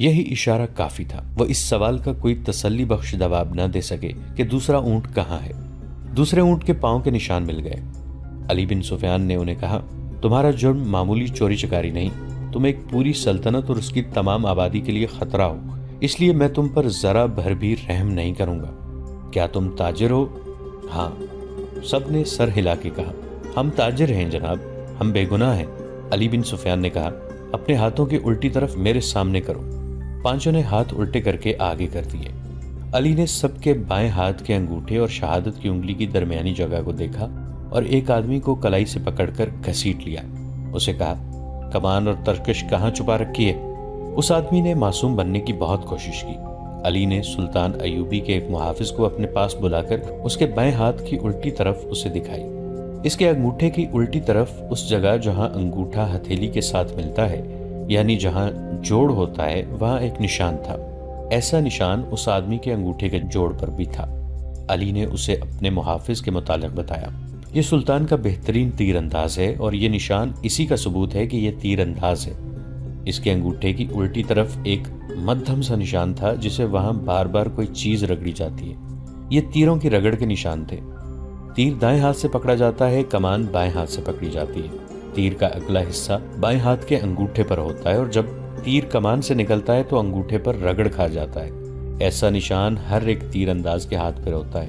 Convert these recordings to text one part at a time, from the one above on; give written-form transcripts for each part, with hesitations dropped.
یہی اشارہ کافی تھا۔ وہ اس سوال کا کوئی تسلی بخش جواب نہ دے سکے کہ دوسرا اونٹ کہاں ہے۔ دوسرے اونٹ کے پاؤں کے نشان مل گئے۔ علی بن سفیان نے انہیں کہا، تمہارا جرم معمولی چوری چکاری نہیں، تم ایک پوری سلطنت اور اس کی تمام آبادی کے لیے خطرہ ہو، اس لیے میں تم پر ذرا بھر بھی رحم نہیں کروں گا۔ کیا تم تاجر ہو؟ ہاں، سب نے سر ہلا کے کہا، ہم تاجر ہیں جناب، ہم بے گناہ ہیں۔ علی بن سفیان نے کہا، اپنے ہاتھوں کی الٹی طرف میرے سامنے کرو۔ پانچوں نے ہاتھ الٹے کر کے آگے کر دیے۔ علی نے سب کے بائیں ہاتھ کے انگوٹھے اور شہادت کی انگلی کی درمیانی جگہ کو دیکھا اور ایک آدمی کو کلائی سے پکڑ کر گھسیٹ لیا۔ اسے کہا، کمان اور ترکش کہاں چھپا رکھی ہے؟ اس آدمی نے معصوم بننے کی بہت کوشش کی۔ علی نے سلطان ایوبی کے ایک محافظ کو اپنے پاس بلا کر اس کے بائیں ہاتھ کی الٹی طرف اسے دکھائی۔ اس کے انگوٹھے کی الٹی طرف اس جگہ جہاں انگوٹھا ہتھیلی کے ساتھ ملتا ہے، یعنی جہاں جوڑ ہوتا ہے، وہاں ایک نشان تھا۔ ایسا نشان اس آدمی کے انگوٹھے کے جوڑ پر بھی تھا۔ علی نے اسے اپنے محافظ کے متعلق بتایا، یہ سلطان کا بہترین تیر انداز ہے اور یہ نشان اسی کا ثبوت ہے کہ یہ تیر انداز ہے۔ اس کے انگوٹھے کی الٹی طرف ایک مدھم سا نشان تھا جسے وہاں بار بار کوئی چیز رگڑی جاتی ہے۔ یہ تیروں کی رگڑ کے نشان تھے۔ تیر دائیں ہاتھ سے پکڑا جاتا ہے، کمان بائیں ہاتھ سے پکڑی جاتی ہے۔ تیر کا اگلا حصہ بائیں ہاتھ کے انگوٹھے پر ہوتا ہے اور جب تیر کمان سے نکلتا ہے تو انگوٹھے پر رگڑ کھا جاتا ہے۔ ایسا نشان ہر ایک تیر انداز کے ہاتھ پر ہوتا ہے۔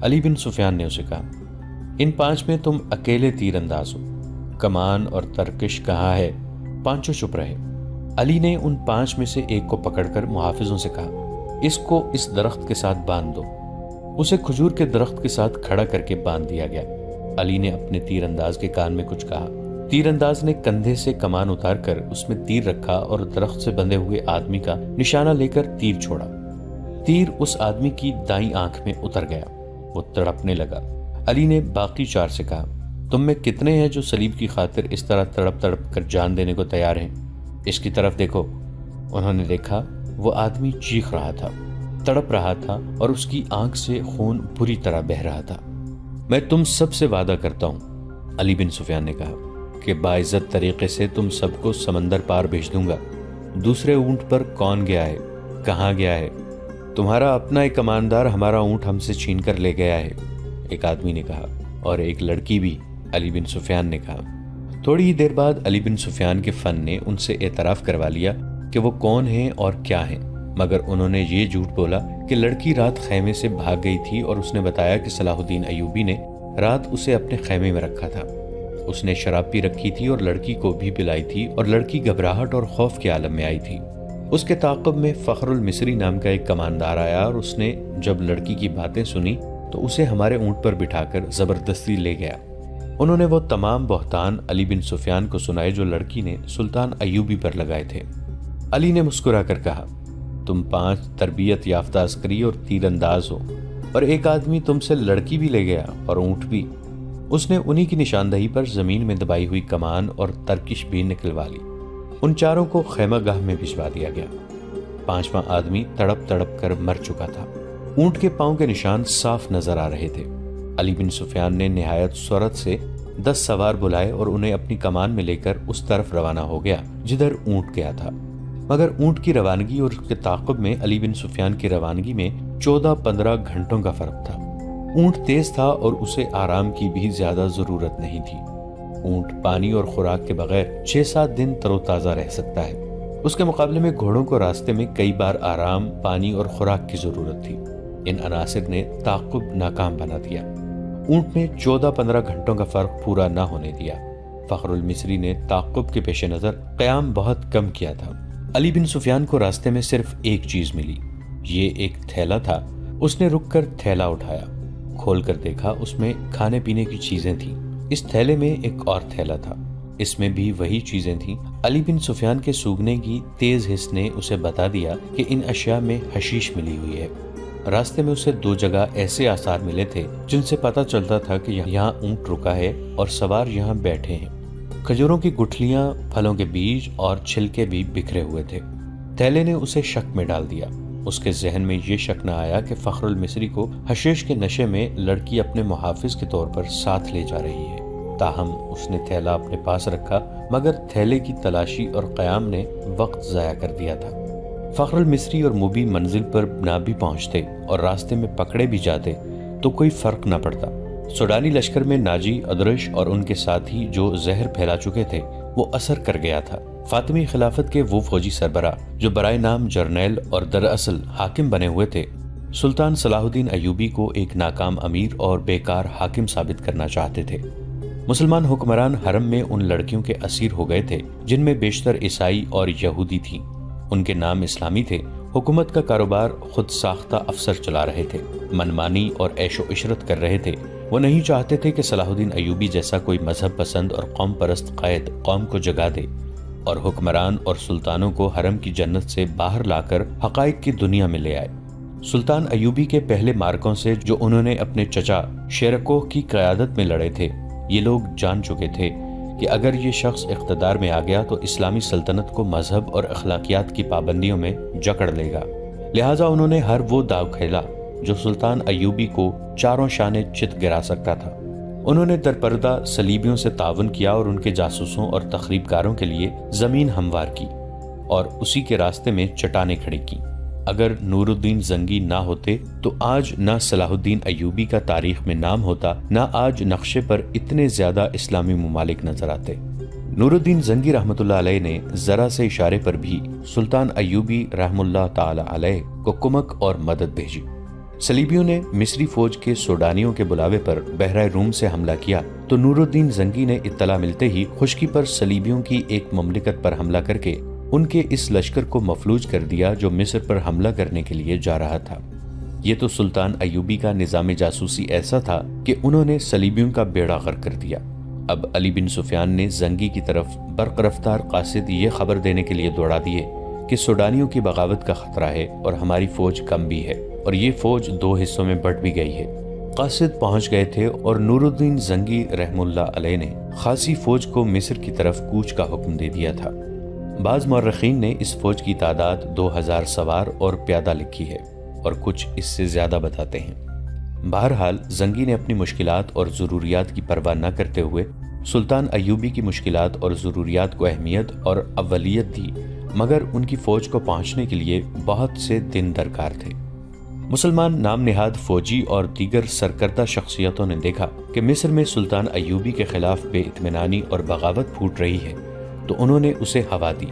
علی بن سفیان نے اسے کہا، ان پانچ میں تم اکیلے تیر انداز ہو، کمان اور ترکش کہاں ہے؟ پانچوں چپ رہے۔ علی نے ان پانچ میں سے ایک کو پکڑ کر محافظوں سے کہا، اس کو اس درخت کے ساتھ باندھ دو۔ اسے کھجور کے درخت کے ساتھ کھڑا کر کے باندھ دیا گیا۔ علی نے اپنے تیر انداز کے کان میں کچھ کہا۔ تیر انداز نے کندھے سے کمان اتار کر اس میں تیر رکھا اور درخت سے بندھے ہوئے آدمی کا نشانہ لے کر تیر چھوڑا۔ تیر اس آدمی کی دائیں آنکھ میں اتر گیا، وہ تڑپنے لگا۔ علی نے باقی چار سے کہا، تم میں کتنے ہیں جو صلیب کی خاطر اس طرح تڑپ تڑپ کر جان دینے کو تیار ہیں؟ اس کی طرف دیکھو۔ انہوں نے دیکھا، وہ آدمی چیخ رہا تھا، تڑپ رہا تھا اور اس کی آنکھ سے خون بری طرح بہہ رہا تھا۔ میں تم سب سے وعدہ کرتا ہوں، علی بن سفیان نے کہا، کہ باعزت طریقے سے تم سب کو سمندر پار بھیج دوں گا۔ دوسرے اونٹ پر کون گیا ہے؟ کہاں گیا ہے؟ تمہارا اپنا ایک کماندار ہمارا اونٹ ہم سے چھین کر لے گیا ہے، ایک آدمی نے کہا، اور ایک لڑکی بھی، علی بن سفیان نے کہا۔ تھوڑی ہی دیر بعد علی بن سفیان کے فن نے ان سے اعتراف کروا لیا کہ وہ کون ہیں اور کیا ہیں، مگر انہوں نے یہ جھوٹ بولا کہ لڑکی رات خیمے سے بھاگ گئی تھی اور اس نے بتایا کہ صلاح الدین ایوبی نے رات اسے اپنے خیمے میں رکھا تھا۔ اس نے شراب پی رکھی تھی اور لڑکی کو بھی پلائی تھی اور لڑکی گھبراہٹ اور خوف کے عالم میں آئی تھی۔ اس کے تعاقب میں فخر المصری نام کا ایک کماندار آیا اور اس نے جب لڑکی کی باتیں سنی تو اسے ہمارے اونٹ پر بٹھا کر زبردستی لے گیا۔ انہوں نے وہ تمام بہتان علی بن سفیان کو سنائے جو لڑکی نے سلطان ایوبی پر لگائے تھے۔ علی نے مسکرا کر کہا، تم پانچ تربیت یافتہ عسکری اور تیر انداز ہو، اور ایک آدمی تم سے لڑکی بھی لے گیا اور اونٹ بھی۔ اس نے انہی کی نشاندہی پر زمین میں دبائی ہوئی کمان اور ترکش بھی نکلوا لی۔ ان چاروں کو خیمہ گاہ میں بھجوا دیا گیا۔ پانچواں آدمی تڑپ تڑپ کر مر چکا تھا۔ اونٹ کے پاؤں کے نشان صاف نظر آ رہے تھے۔ علی بن سفیان نے نہایت سرعت سے 10 سوار بلائے اور انہیں اپنی کمان میں لے کر اس طرف روانہ ہو گیا جدھر اونٹ گیا تھا۔ مگر اونٹ کی روانگی اور اس کے تعاقب میں علی بن سفیان کی روانگی میں 14-15 گھنٹوں کا فرق تھا۔ اونٹ تیز تھا اور اسے آرام کی بھی زیادہ ضرورت نہیں تھی۔ اونٹ پانی اور خوراک کے بغیر 6-7 دن تر و تازہ رہ سکتا ہے۔ اس کے مقابلے میں گھوڑوں کو راستے میں کئی بار آرام، پانی اور خوراک کی ضرورت تھی۔ ان عناصر نے تعاقب ناکام بنا دیا۔ اونٹ نے 14-15 گھنٹوں کا فرق پورا نہ ہونے دیا۔ فخر المصری نے تعاقب کے پیش نظر قیام بہت کم کیا تھا۔ علی بن سفیان کو راستے میں صرف ایک چیز ملی، یہ ایک تھیلا تھا۔ اس نے رک کر تھیلا اٹھایا، کھول کر دیکھا، اس میں کھانے پینے کی چیزیں تھیں۔ اس تھیلے میں ایک اور تھیلا تھا، اس میں بھی وہی چیزیں تھیں۔ علی بن سفیان کے سونگھنے کی تیز حس نے اسے بتا دیا کہ ان اشیاء میں حشیش ملی ہوئی ہے۔ راستے میں اسے 2 جگہ ایسے آثار ملے تھے جن سے پتہ چلتا تھا کہ یہاں اونٹ رکا ہے اور سوار یہاں بیٹھے ہیں۔ کھجوروں کی گٹھلیاں، پھلوں کے بیج اور چھلکے بھی بکھرے ہوئے تھے۔ تھیلے نے اسے شک میں ڈال دیا۔ اس کے ذہن میں یہ شک نہ آیا کہ فخر المصری کو حشیش کے نشے میں لڑکی اپنے محافظ کے طور پر ساتھ لے جا رہی ہے۔ تاہم اس نے تھیلا اپنے پاس رکھا، مگر تھیلے کی تلاشی اور قیام نے وقت ضائع کر دیا تھا۔ فخر المصری اور موبی منزل پر نہ بھی پہنچتے اور راستے میں پکڑے بھی جاتے تو کوئی فرق نہ پڑتا۔ سوڈانی لشکر میں ناجی، ادرش اور ان کے ساتھی جو زہر پھیلا چکے تھے وہ اثر کر گیا تھا۔ فاطمی خلافت کے وہ فوجی سربراہ جو برائے نام جرنیل اور دراصل حاکم بنے ہوئے تھے، سلطان صلاح الدین ایوبی کو ایک ناکام امیر اور بیکار حاکم ثابت کرنا چاہتے تھے۔ مسلمان حکمران حرم میں ان لڑکیوں کے اسیر ہو گئے تھے جن میں بیشتر عیسائی اور یہودی تھیں۔ ان کے نام اسلامی تھے، حکومت کا کاروبار خود ساختہ افسر چلا رہے تھے، منمانی اور عیش و عشرت کر رہے تھے۔ وہ نہیں چاہتے تھے کہ صلاح الدین ایوبی جیسا کوئی مذہب پسند اور قوم پرست قائد قوم کو جگا دے اور حکمران اور سلطانوں کو حرم کی جنت سے باہر لا کر حقائق کی دنیا میں لے آئے۔ سلطان ایوبی کے پہلے مارکوں سے جو انہوں نے اپنے چچا شیرکوہ کی قیادت میں لڑے تھے، یہ لوگ جان چکے تھے کہ اگر یہ شخص اقتدار میں آ گیا تو اسلامی سلطنت کو مذہب اور اخلاقیات کی پابندیوں میں جکڑ لے گا۔ لہٰذا انہوں نے ہر وہ داؤ کھیلا جو سلطان ایوبی کو چاروں شانے چت گرا سکتا تھا۔ انہوں نے درپردہ صلیبیوں سے تعاون کیا اور ان کے جاسوسوں اور تخریب کاروں کے لیے زمین ہموار کی اور اسی کے راستے میں چٹانیں کھڑی کی۔ اگر نور الدین زنگی نہ ہوتے تو آج نہ صلاح الدین ایوبی کا تاریخ میں نام ہوتا، نہ آج نقشے پر اتنے زیادہ اسلامی ممالک نظر آتے۔ نور الدین زنگی رحمۃ اللہ علیہ نے ذرا سے اشارے پر بھی سلطان ایوبی رحم اللہ تعالی علیہ کو کمک اور مدد بھیجی۔ صلیبیوں نے مصری فوج کے سوڈانیوں کے بلاوے پر بحرہ روم سے حملہ کیا تو نور الدین زنگی نے اطلاع ملتے ہی خشکی پر صلیبیوں کی ایک مملکت پر حملہ کر کے ان کے اس لشکر کو مفلوج کر دیا جو مصر پر حملہ کرنے کے لیے جا رہا تھا۔ یہ تو سلطان ایوبی کا نظام جاسوسی ایسا تھا کہ انہوں نے صلیبیوں کا بیڑا غرق کر دیا۔ اب علی بن سفیان نے زنگی کی طرف برق رفتار قاصد یہ خبر دینے کے لیے دوڑا دیے کہ سوڈانیوں کی بغاوت کا خطرہ ہے اور ہماری فوج کم بھی ہے اور یہ فوج 2 حصوں میں بٹ بھی گئی ہے۔ قاصد پہنچ گئے تھے اور نور الدین زنگی رحم اللہ علیہ نے خاصی فوج کو مصر کی طرف کوچ کا حکم دے دیا تھا۔ بعض مورخین نے اس فوج کی تعداد 2000 سوار اور پیادہ لکھی ہے اور کچھ اس سے زیادہ بتاتے ہیں۔ بہرحال زنگی نے اپنی مشکلات اور ضروریات کی پرواہ نہ کرتے ہوئے سلطان ایوبی کی مشکلات اور ضروریات کو اہمیت اور اولیت دی، مگر ان کی فوج کو پہنچنے کے لیے بہت سے دن درکار تھے۔ مسلمان نام نہاد فوجی اور دیگر سرکردہ شخصیتوں نے دیکھا کہ مصر میں سلطان ایوبی کے خلاف بے اطمینانی اور بغاوت پھوٹ رہی ہے تو انہوں نے اسے ہوا دی۔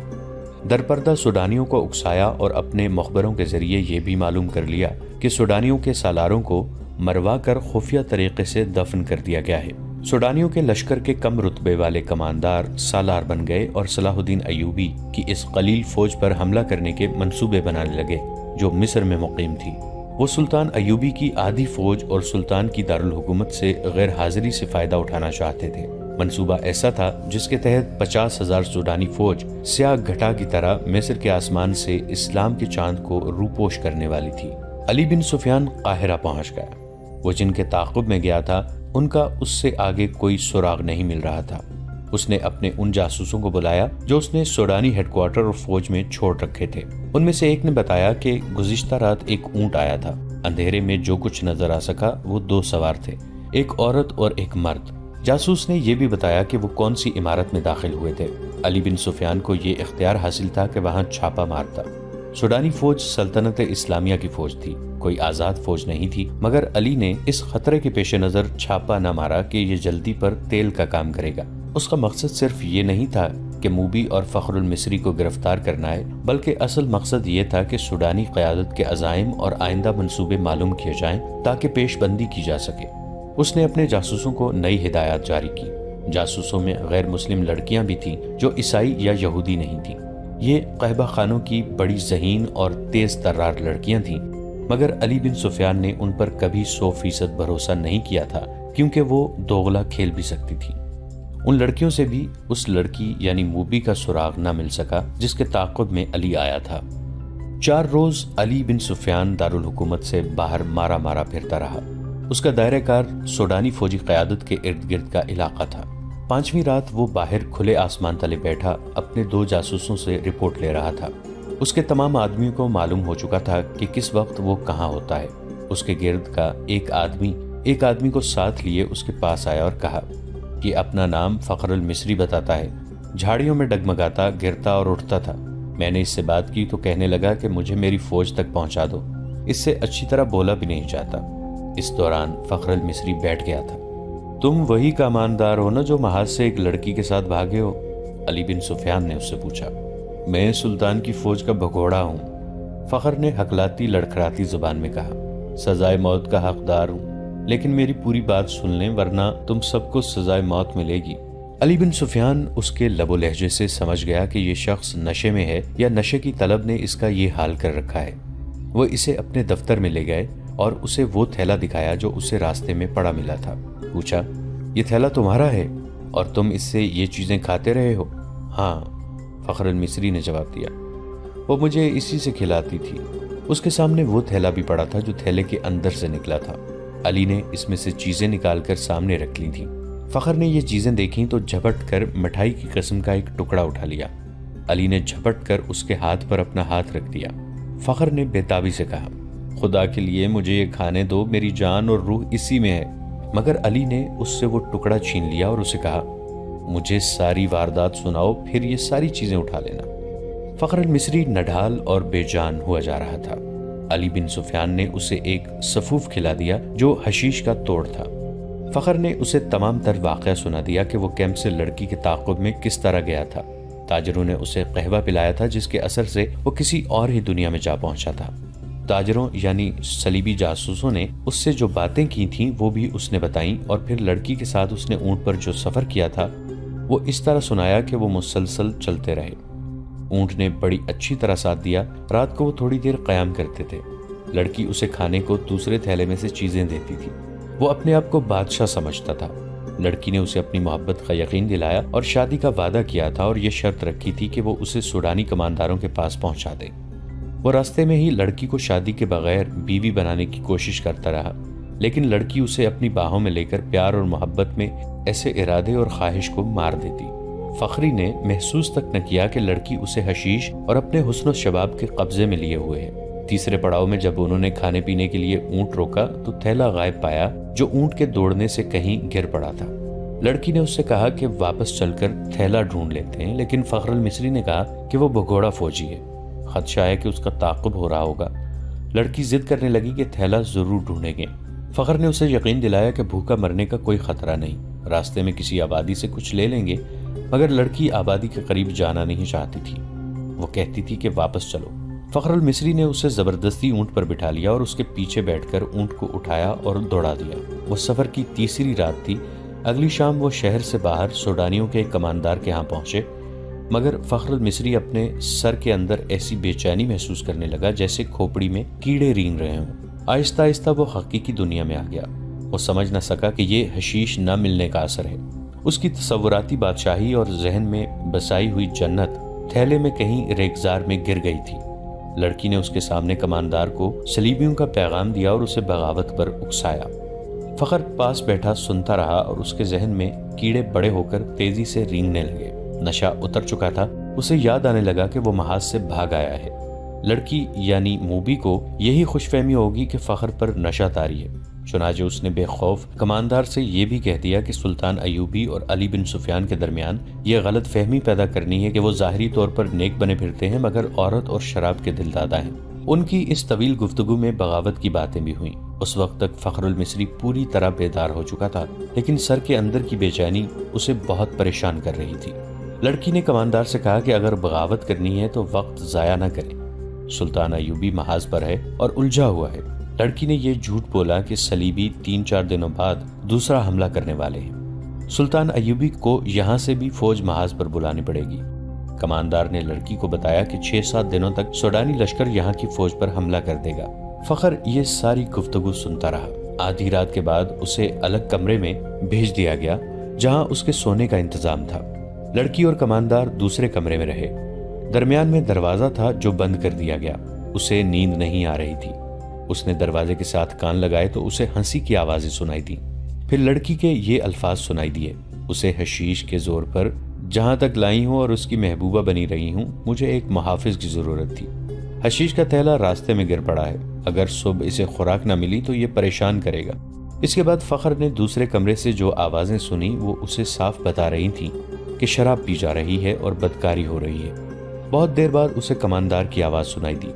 درپردہ سوڈانیوں کو اکسایا اور اپنے مخبروں کے ذریعے یہ بھی معلوم کر لیا کہ سوڈانیوں کے سالاروں کو مروا کر خفیہ طریقے سے دفن کر دیا گیا ہے۔ سوڈانیوں کے لشکر کے کم رتبے والے کماندار سالار بن گئے اور صلاح الدین ایوبی کی اس قلیل فوج پر حملہ کرنے کے منصوبے بنانے لگے جو مصر میں مقیم تھی۔ وہ سلطان ایوبی کی آدھی فوج اور سلطان کی دارالحکومت سے غیر حاضری سے فائدہ اٹھانا چاہتے تھے۔ منصوبہ ایسا تھا جس کے تحت 50,000 سوڈانی فوج سیاہ گھٹا کی طرح مصر کے آسمان سے اسلام کے چاند کو روپوش کرنے والی تھی۔ علی بن سفیان قاہرہ پہنچ گیا۔ وہ جن کے تعاقب میں گیا تھا ان کا اس سے آگے کوئی سراغ نہیں مل رہا تھا۔ اس نے اپنے ان جاسوسوں کو بلایا جو اس نے سوڈانی ہیڈ کوارٹر اور فوج میں چھوڑ رکھے تھے۔ ان میں سے ایک نے بتایا کہ گزشتہ رات ایک اونٹ آیا تھا۔ اندھیرے میں جو کچھ نظر آ سکا وہ 2 سوار تھے، ایک عورت اور ایک مرد۔ جاسوس نے یہ بھی بتایا کہ وہ کون سی عمارت میں داخل ہوئے تھے۔ علی بن سفیان کو یہ اختیار حاصل تھا کہ وہاں چھاپا مارتا۔ سوڈانی فوج سلطنت اسلامیہ کی فوج تھی، کوئی آزاد فوج نہیں تھی، مگر علی نے اس خطرے کے پیش نظر چھاپا نہ مارا کہ یہ جلدی پر تیل کا کام کرے گا۔ اس کا مقصد صرف یہ نہیں تھا کہ موبی اور فخر المصری کو گرفتار کرنا ہے، بلکہ اصل مقصد یہ تھا کہ سوڈانی قیادت کے عزائم اور آئندہ منصوبے معلوم کیے جائیں تاکہ پیش بندی کی جا سکے۔ اس نے اپنے جاسوسوں کو نئی ہدایات جاری کی۔ جاسوسوں میں غیر مسلم لڑکیاں بھی تھیں جو عیسائی یا یہودی نہیں تھیں۔ یہ قہبہ خانوں کی بڑی ذہین اور تیز ترار لڑکیاں تھیں، مگر علی بن سفیان نے ان پر کبھی 100% بھروسہ نہیں کیا تھا کیونکہ وہ دوغلا کھیل بھی سکتی تھی۔ ان لڑکیوں سے بھی اس لڑکی یعنی موبی کا سراغ نہ مل سکا جس کے تعاقب میں علی آیا تھا۔ 4 روز علی بن سفیان دارالحکومت سے باہر مارا مارا پھرتا رہا۔ اس کا دائرہ کار سوڈانی فوجی قیادت کے ارد گرد کا علاقہ تھا۔ 5ویں رات وہ باہر کھلے آسمان تلے بیٹھا اپنے 2 جاسوسوں سے رپورٹ لے رہا تھا۔ اس کے تمام آدمیوں کو معلوم ہو چکا تھا کہ کس وقت وہ کہاں ہوتا ہے۔ اس کے گرد کا ایک آدمی کو ساتھ لیے اس کے پاس آیا اور کہا کہ اپنا نام فخر المصری بتاتا ہے، جھاڑیوں میں ڈگمگاتا، گرتا اور اٹھتا تھا، میں نے اس سے بات کی تو کہنے لگا کہ مجھے میری فوج تک پہنچا دو، اس سے اچھی طرح بولا بھی نہیں جاتا۔ اس دوران فخر المصری بیٹھ گیا تھا۔ تم وہی کماندار ہو نا جو محاذ سے ایک لڑکی کے ساتھ بھاگے ہو؟ علی بن سفیان نے اس سے پوچھا۔ میں سلطان کی فوج کا بھگوڑا ہوں، فخر نے ہکلاتی لڑکھڑاتی زبان میں کہا۔ سزائے موت کا حقدار ہوں، لیکن میری پوری بات سن لیں ورنہ تم سب کو سزائے موت ملے گی۔ علی بن سفیان اس کے لب و لہجے سے سمجھ گیا کہ یہ شخص نشے میں ہے یا نشے کی طلب نے اس کا یہ حال کر رکھا ہے۔ وہ اسے اپنے دفتر میں لے گئے اور اسے وہ تھیلا دکھایا جو اسے راستے میں پڑا ملا تھا۔ پوچھا، یہ تھیلا تمہارا ہے اور تم اس سے یہ چیزیں کھاتے رہے ہو؟ ہاں، فخر المصری نے جواب دیا، وہ مجھے اسی سے کھلاتی تھی۔ اس کے سامنے وہ تھیلا بھی پڑا تھا جو تھیلے کے اندر سے نکلا تھا۔ علی نے اس میں سے چیزیں نکال کر سامنے رکھ لی تھیں۔ فخر نے یہ چیزیں دیکھیں تو جھپٹ کر مٹھائی کی قسم کا ایک ٹکڑا اٹھا لیا۔ علی نے جھپٹ کر اس کے ہاتھ پر اپنا ہاتھ رکھ دیا۔ فخر نے بےتابی سے کہا، خدا کے لیے مجھے یہ کھانے دو، میری جان اور روح اسی میں ہے۔ مگر علی نے اس سے وہ ٹکڑا چھین لیا اور اسے کہا، مجھے ساری واردات سناؤ، پھر یہ ساری چیزیں اٹھا لینا۔ فخر المصری نڈھال اور بے جان ہوا جا رہا تھا۔ علی بن سفیان نے اسے ایک سفوف کھلا دیا جو حشیش کا توڑ تھا۔ فخر نے اسے تمام تر واقعہ سنا دیا کہ وہ کیمپ سے لڑکی کے تعاقب میں کس طرح گیا تھا۔ تاجروں نے اسے قہوہ پلایا تھا جس کے اثر سے وہ کسی اور ہی دنیا میں جا پہنچا تھا۔ تاجروں یعنی صلیبی جاسوسوں نے اس سے جو باتیں کی تھیں وہ بھی اس نے بتائیں، اور پھر لڑکی کے ساتھ اس نے اونٹ پر جو سفر کیا تھا وہ اس طرح سنایا کہ وہ مسلسل چلتے رہے۔ اونٹ نے بڑی اچھی طرح ساتھ دیا۔ رات کو وہ تھوڑی دیر قیام کرتے تھے۔ لڑکی اسے کھانے کو دوسرے تھیلے میں سے چیزیں دیتی تھی۔ وہ اپنے آپ کو بادشاہ سمجھتا تھا۔ لڑکی نے اسے اپنی محبت کا یقین دلایا اور شادی کا وعدہ کیا تھا، اور یہ شرط رکھی تھی کہ وہ اسے سوڈانی کمانداروں کے پاس پہنچا دے۔ وہ راستے میں ہی لڑکی کو شادی کے بغیر بیوی بنانے کی کوشش کرتا رہا، لیکن لڑکی اسے اپنی باہوں میں لے کر پیار اور محبت میں ایسے ارادے اور خواہش کو مار دیتی۔ فخری نے محسوس تک نہ کیا کہ لڑکی اسے حشیش اور اپنے حسن و شباب کے قبضے میں لیے ہوئے ہے۔ تیسرے پڑاؤ میں جب انہوں نے کھانے پینے کے لیے اونٹ روکا تو تھیلا غائب پایا جو اونٹ کے دوڑنے سے کہیں گر پڑا تھا۔ لڑکی نے اس سے کہا کہ واپس چل کر تھیلا ڈھونڈ لیتے ہیں، لیکن فخر المصری نے کہا کہ وہ بھگوڑا فوجی ہے، خدشہ ہے کہ اس کا تعاقب ہو رہا ہوگا۔ لڑکی ضد کرنے لگی کہ تھیلا ضرور ڈھونڈیں گے۔ فخر نے اسے یقین دلایا کہ بھوکا مرنے کا کوئی خطرہ نہیں، راستے میں کسی آبادی سے کچھ لے لیں گے، مگر لڑکی آبادی کے قریب جانا نہیں چاہتی تھی۔ وہ کہتی تھی کہ واپس چلو۔ فخر المصری نے اسے زبردستی اونٹ پر بٹھا لیا اور اس کے پیچھے بیٹھ کر اونٹ کو اٹھایا اور دوڑا دیا۔ وہ سفر کی تیسری رات تھی۔ اگلی شام وہ شہر سے باہر سوڈانیوں کے ایک کماندار کے ہاں پہنچے، مگر فخر المصری اپنے سر کے اندر ایسی بے چینی محسوس کرنے لگا جیسے کھوپڑی میں کیڑے رینگ رہے ہوں۔ آہستہ آہستہ وہ حقیقی دنیا میں آ گیا۔ وہ سمجھ نہ سکا کہ یہ حشیش نہ ملنے کا اثر ہے۔ اس کی تصوراتی بادشاہی اور ذہن میں بسائی ہوئی جنت تھیلے میں کہیں ریگزار میں گر گئی تھی۔ لڑکی نے اس کے سامنے کماندار کو صلیبیوں کا پیغام دیا اور اسے بغاوت پر اکسایا۔ فخر پاس بیٹھا سنتا رہا اور اس کے ذہن میں کیڑے بڑے ہو کر تیزی سے رینگنے لگے۔ نشہ اتر چکا تھا۔ اسے یاد آنے لگا کہ وہ محاذ سے بھاگ آیا ہے۔ لڑکی یعنی موبی کو یہی خوش فہمی ہوگی کہ فخر پر نشہ طاری ہے، چنانچہ اس نے بے خوف کماندار سے یہ بھی کہہ دیا کہ سلطان ایوبی اور علی بن سفیان کے درمیان یہ غلط فہمی پیدا کرنی ہے کہ وہ ظاہری طور پر نیک بنے پھرتے ہیں مگر عورت اور شراب کے دل دادا ہیں۔ ان کی اس طویل گفتگو میں بغاوت کی باتیں بھی ہوئیں۔ اس وقت تک فخر المصری پوری طرح بیدار ہو چکا تھا، لیکن سر کے اندر کی بے چینی اسے بہت پریشان کر رہی تھی۔ لڑکی نے کماندار سے کہا کہ اگر بغاوت کرنی ہے تو وقت ضائع نہ کریں، سلطان ایوبی محاذ پر ہے اور الجھا ہوا ہے۔ لڑکی نے یہ جھوٹ بولا کہ صلیبی 3-4 دنوں بعد دوسرا حملہ کرنے والے ہیں۔ سلطان ایوبی کو یہاں سے بھی فوج محاذ پر بلانی پڑے گی۔ کماندار نے لڑکی کو بتایا کہ 6-7 دنوں تک سوڈانی لشکر یہاں کی فوج پر حملہ کر دے گا۔ فخر یہ ساری گفتگو سنتا رہا۔ آدھی رات کے بعد اسے الگ کمرے میں بھیج دیا گیا جہاں اس کے سونے کا انتظام تھا۔ لڑکی اور کماندار دوسرے کمرے میں رہے۔ درمیان میں دروازہ تھا جو بند کر دیا گیا۔ اسے نیند نہیں آ رہی تھی۔ اس نے دروازے کے ساتھ کان لگائے تو اسے ہنسی کی آوازیں سنائی دیں۔ پھر لڑکی کے یہ الفاظ سنائی دیے، اسے حشیش کے زور پر جہاں تک لائی ہوں اور اس کی محبوبہ بنی رہی ہوں، مجھے ایک محافظ کی ضرورت تھی۔ حشیش کا تھیلا راستے میں گر پڑا ہے، اگر صبح اسے خوراک نہ ملی تو یہ پریشان کرے گا۔ اس کے بعد فخر نے دوسرے کمرے سے جو آوازیں سنی وہ اسے صاف بتا رہی تھیں کہ شراب پی جا رہی ہے اور بدکاری ہو رہی ہے۔ بہت دیر بعد اسے کماندار کی آواز سنائی دی،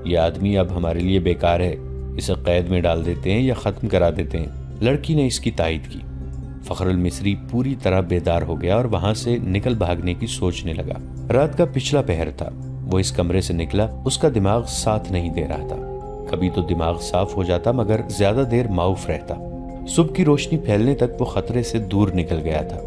یہ آدمی اب ہمارے لیے بیکار ہے، اسے قید میں ڈال دیتے ہیں یا ختم کرا دیتے ہیں۔ لڑکی نے اس کی تائید کی۔ فخر المصری پوری طرح بیدار ہو گیا اور وہاں سے نکل بھاگنے کی سوچنے لگا۔ رات کا پچھلا پہر تھا، وہ اس کمرے سے نکلا، اس کا دماغ ساتھ نہیں دے رہا تھا۔ کبھی تو دماغ صاف ہو جاتا مگر زیادہ دیر معاف رہتا۔ صبح کی روشنی پھیلنے تک وہ خطرے سے دور نکل گیا تھا۔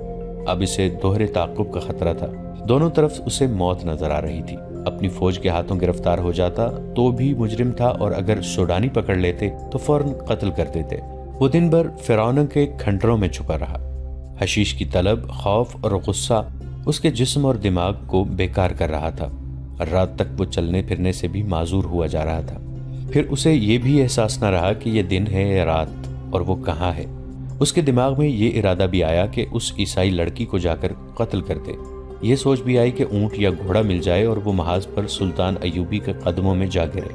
اب اسے دوہرے تعاقب کا خطرہ تھا، دونوں طرف اسے موت نظر آ رہی تھی۔ اپنی فوج کے ہاتھوں گرفتار ہو جاتا تو بھی مجرم تھا، اور اگر سوڈانی پکڑ لیتے تو فوراً قتل کر دیتے۔ وہ دن بھر فرعون کے کھنڈروں میں چھپا رہا۔ حشیش کی طلب، خوف اور غصہ اس کے جسم اور دماغ کو بیکار کر رہا تھا۔ رات تک وہ چلنے پھرنے سے بھی معذور ہوا جا رہا تھا۔ پھر اسے یہ بھی احساس نہ رہا کہ یہ دن ہے یا رات اور وہ کہاں ہے۔ اس کے دماغ میں یہ ارادہ بھی آیا کہ اس عیسائی لڑکی کو جا کر قتل کر دے۔ یہ سوچ بھی آئی کہ اونٹ یا گھوڑا مل جائے اور وہ محاذ پر سلطان ایوبی کے قدموں میں جا گرے،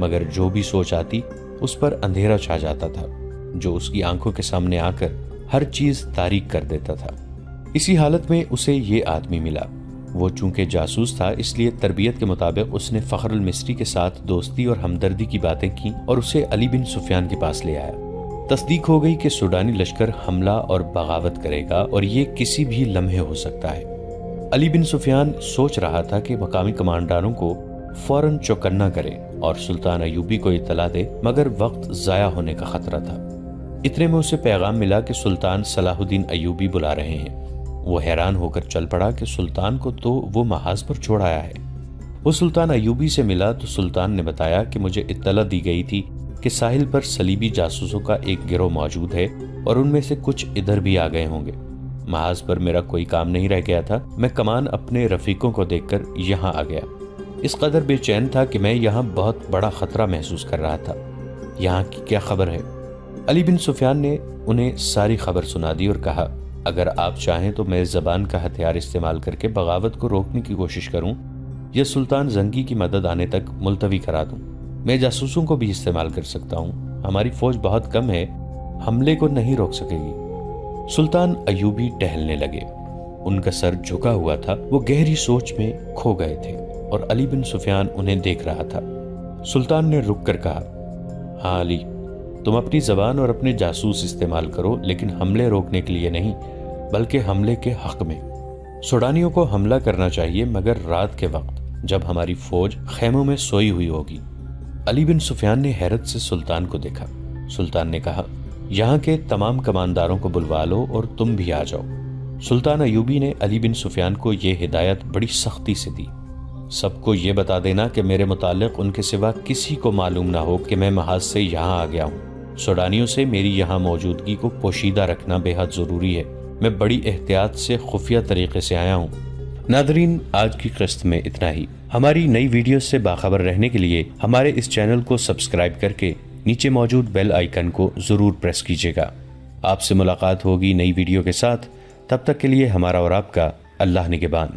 مگر جو بھی سوچ آتی اس پر اندھیرا چھا جاتا تھا جو اس کی آنکھوں کے سامنے آ کر ہر چیز تاریک کر دیتا تھا۔ اسی حالت میں اسے یہ آدمی ملا۔ وہ چونکہ جاسوس تھا اس لیے تربیت کے مطابق اس نے فخر المصری کے ساتھ دوستی اور ہمدردی کی باتیں کی اور اسے علی بن سفیان کے پاس لے آیا۔ تصدیق ہو گئی کہ سوڈانی لشکر حملہ اور بغاوت کرے گا اور یہ کسی بھی لمحے ہو سکتا ہے۔ علی بن سفیان سوچ رہا تھا کہ مقامی کمانڈاروں کو فوراً چوکنا کرے اور سلطان ایوبی کو اطلاع دے، مگر وقت ضائع ہونے کا خطرہ تھا۔ اتنے میں اسے پیغام ملا کہ سلطان صلاح الدین ایوبی بلا رہے ہیں۔ وہ حیران ہو کر چل پڑا کہ سلطان کو تو وہ محاذ پر چھوڑ آیا ہے۔ وہ سلطان ایوبی سے ملا تو سلطان نے بتایا کہ مجھے اطلاع دی گئی تھی کہ ساحل پر صلیبی جاسوسوں کا ایک گروہ موجود ہے اور ان میں سے کچھ ادھر بھی آ گئے ہوں گے۔ محاذ پر میرا کوئی کام نہیں رہ گیا تھا، میں کمان اپنے رفیقوں کو دیکھ کر یہاں آ گیا۔ اس قدر بے چین تھا کہ میں یہاں بہت بڑا خطرہ محسوس کر رہا تھا۔ یہاں کی کیا خبر ہے؟ علی بن سفیان نے انہیں ساری خبر سنا دی اور کہا، اگر آپ چاہیں تو میں زبان کا ہتھیار استعمال کر کے بغاوت کو روکنے کی کوشش کروں یا سلطان زنگی کی مدد آنے تک ملتوی کرا دوں۔ میں جاسوسوں کو بھی استعمال کر سکتا ہوں، ہماری فوج بہت کم ہے، حملے کو نہیں روک سکے گی۔ سلطان ایوبی ٹہلنے لگے، ان کا سر جھکا ہوا تھا، وہ گہری سوچ میں کھو گئے تھے اور علی بن سفیان انہیں دیکھ رہا تھا۔ سلطان نے رک کر کہا، ہاں علی، تم اپنی زبان اور اپنے جاسوس استعمال کرو، لیکن حملے روکنے کے لیے نہیں بلکہ حملے کے حق میں۔ سوڈانیوں کو حملہ کرنا چاہیے مگر رات کے وقت جب ہماری فوج خیموں میں سوئی ہوئی ہوگی۔ علی بن سفیان نے حیرت سے سلطان کو دیکھا۔ سلطان نے کہا، یہاں کے تمام کمانداروں کو بلوا لو اور تم بھی آ جاؤ۔ سلطان ایوبی نے علی بن سفیان کو یہ ہدایت بڑی سختی سے دی، سب کو یہ بتا دینا کہ میرے متعلق ان کے سوا کسی کو معلوم نہ ہو کہ میں محاذ سے یہاں آ گیا ہوں۔ سوڈانیوں سے میری یہاں موجودگی کو پوشیدہ رکھنا بے حد ضروری ہے، میں بڑی احتیاط سے خفیہ طریقے سے آیا ہوں۔ ناظرین، آج کی قسط میں اتنا ہی۔ ہماری نئی ویڈیوز سے باخبر رہنے کے لیے ہمارے اس چینل کو سبسکرائب کر کے نیچے موجود بیل آئیکن کو ضرور پریس کیجیے گا۔ آپ سے ملاقات ہوگی نئی ویڈیو کے ساتھ، تب تک کے لیے ہمارا اور آپ کا اللہ نگہبان۔